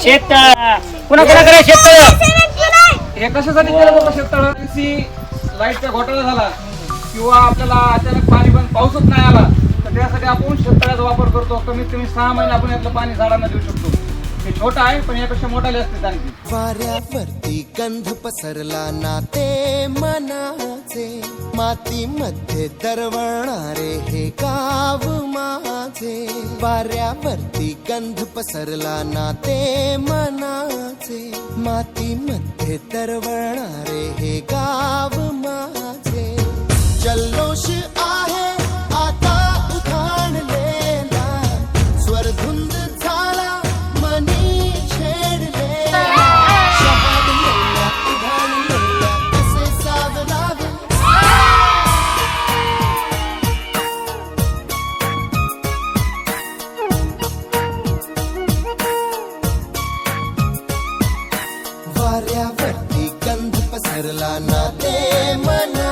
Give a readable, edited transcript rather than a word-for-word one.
शेततळ कुणाकडे शेततळ हे कशासाठी केलं जातं शेततळ? लाईटचा घोटाळा झाला किंवा आपल्याला अचानक पाणी पण पाऊसच नाही आला तर त्यासाठी आपण शेततळ्याचा वापर करतो. कमीत कमी 6 महिने आपण यातलं पाणी झाडांना देऊ शकतो. हे छोटा आहे पण यापेक्षा मोठाले असते आणखी. वाऱ्यावरती गंध पसरला ना ते मनाचे, मातीमध्ये दरवळणारे हे गाव माझे. वाऱ्यावरती गंध पसरला ना ते मनाचे, मातीमध्ये दरवळणारे हे गाव माझे. जल्लोष आहे आता उधाणलेला, स्वरधुंद झाला मनी छेडलेला. शहादलेला उधाणलेला कसे सावरावे. वाऱ्यावरती गंध पसरला ना ते मना